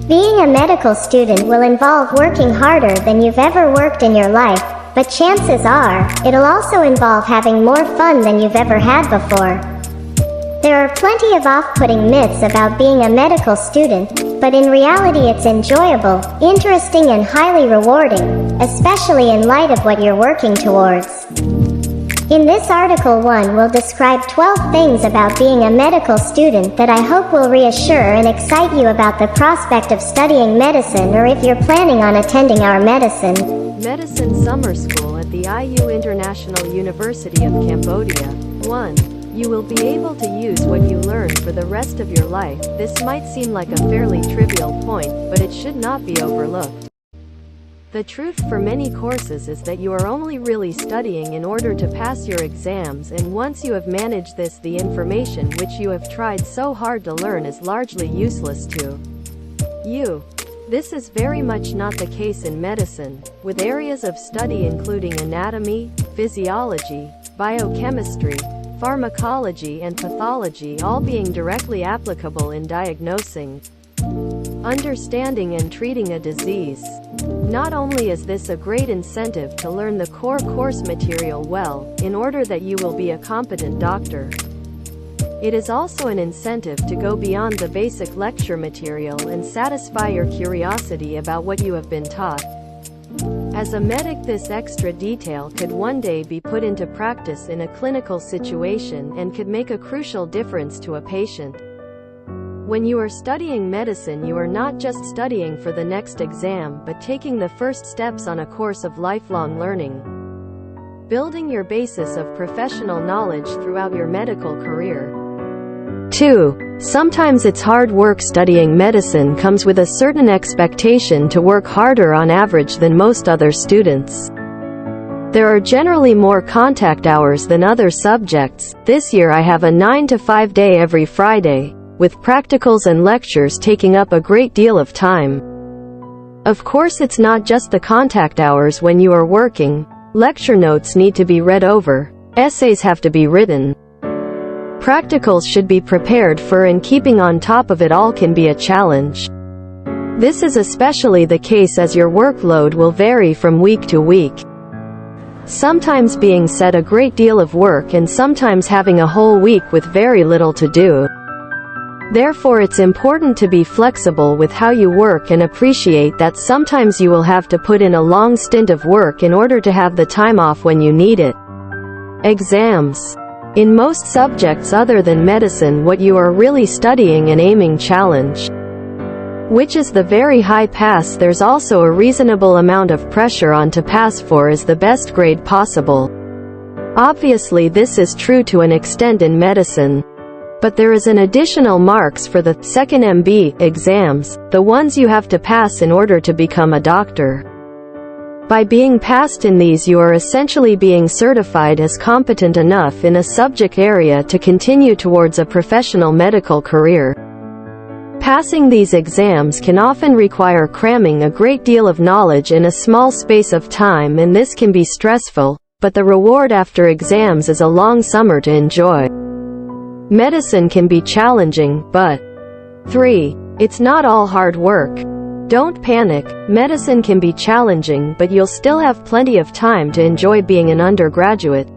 Being a medical student will involve working harder than you've ever worked in your life, but chances are, it'll also involve having more fun than you've ever had before. There are plenty of off-putting myths about being a medical student, but in reality it's enjoyable, interesting and highly rewarding, especially in light of what you're working towards. In this article 1 will describe 12 things about being a medical student that I hope will reassure and excite you about the prospect of studying medicine, or if you're planning on attending our medicine summer school at the IU International University of Cambodia. 1. You will be able to use what you learn for the rest of your life. This might seem like a fairly trivial point, but it should not be overlooked. The truth for many courses is that you are only really studying in order to pass your exams, and once you have managed this, the information which you have tried so hard to learn is largely useless to you. This is very much not the case in medicine, with areas of study including anatomy, physiology, biochemistry, pharmacology and pathology all being directly applicable in diagnosing, understanding and treating a disease. Not only is this a great incentive to learn the core course material well, in order that you will be a competent doctor, it is also an incentive to go beyond the basic lecture material and satisfy your curiosity about what you have been taught. As a medic, this extra detail could one day be put into practice in a clinical situation and could make a crucial difference to a patient. When you are studying medicine, you are not just studying for the next exam, but taking the first steps on a course of lifelong learning, building your basis of professional knowledge throughout your medical career. 2. Sometimes it's hard work. Studying medicine comes with a certain expectation to work harder on average than most other students. There are generally more contact hours than other subjects. This year I have a 9 to 5 day every Friday, with practicals and lectures taking up a great deal of time. Of course, it's not just the contact hours when you are working. Lecture notes need to be read over, essays have to be written, practicals should be prepared for, and keeping on top of it all can be a challenge. This is especially the case as your workload will vary from week to week, sometimes being set a great deal of work and sometimes having a whole week with very little to do. Therefore, it's important to be flexible with how you work and appreciate that sometimes you will have to put in a long stint of work in order to have the time off when you need it. Exams. In most subjects other than medicine, what you are really studying and aiming challenge, which is the very high pass. There's also a reasonable amount of pressure on to pass for is the best grade possible. Obviously this is true to an extent in medicine, but there is an additional marks for the second MB exams, the ones you have to pass in order to become a doctor. By being passed in these, you are essentially being certified as competent enough in a subject area to continue towards a professional medical career. Passing these exams can often require cramming a great deal of knowledge in a small space of time, and this can be stressful, but the reward after exams is a long summer to enjoy. Medicine can be challenging, but 3. It's not all hard work. Don't panic. Medicine can be challenging, but you'll still have plenty of time to enjoy being an undergraduate,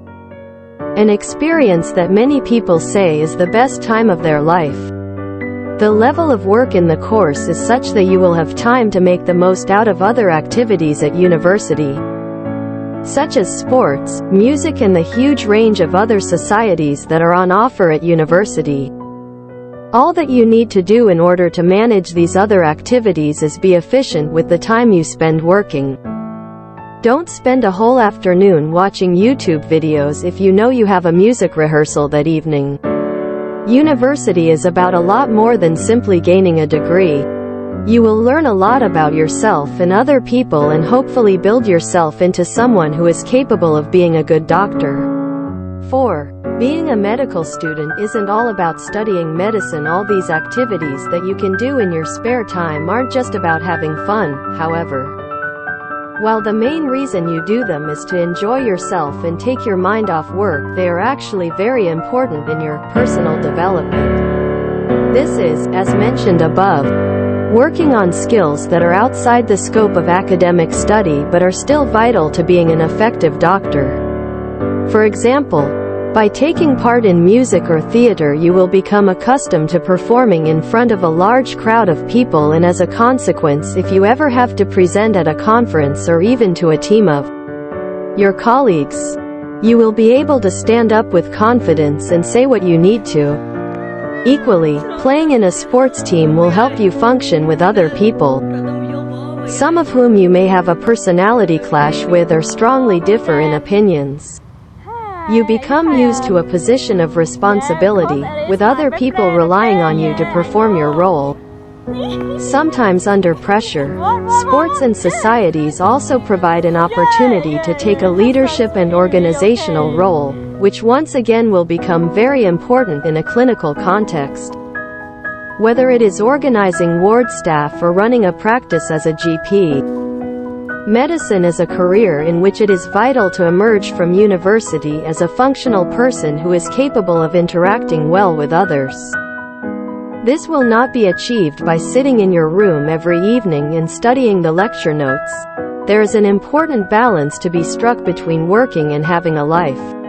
an experience that many people say is the best time of their life. The level of work in the course is such that you will have time to make the most out of other activities at university, such as sports, music and the huge range of other societies that are on offer at university. All that you need to do in order to manage these other activities is be efficient with the time you spend working. Don't spend a whole afternoon watching YouTube videos if you know you have a music rehearsal that evening. University is about a lot more than simply gaining a degree. You will learn a lot about yourself and other people and hopefully build yourself into someone who is capable of being a good doctor. 4. Being a medical student isn't all about studying medicine. All these activities that you can do in your spare time aren't just about having fun, however. While the main reason you do them is to enjoy yourself and take your mind off work, they are actually very important in your personal development. This is, as mentioned above, working on skills that are outside the scope of academic study but are still vital to being an effective doctor. For example, by taking part in music or theater, you will become accustomed to performing in front of a large crowd of people, and as a consequence, if you ever have to present at a conference or even to a team of your colleagues, you will be able to stand up with confidence and say what you need to. Equally, playing in a sports team will help you function with other people, some of whom you may have a personality clash with or strongly differ in opinions. You become used to a position of responsibility, with other people relying on you to perform your role. Sometimes under pressure, sports and societies also provide an opportunity to take a leadership and organizational role, which once again will become very important in a clinical context. Whether it is organizing ward staff or running a practice as a GP, medicine is a career in which it is vital to emerge from university as a functional person who is capable of interacting well with others. This will not be achieved by sitting in your room every evening and studying the lecture notes. There is an important balance to be struck between working and having a life.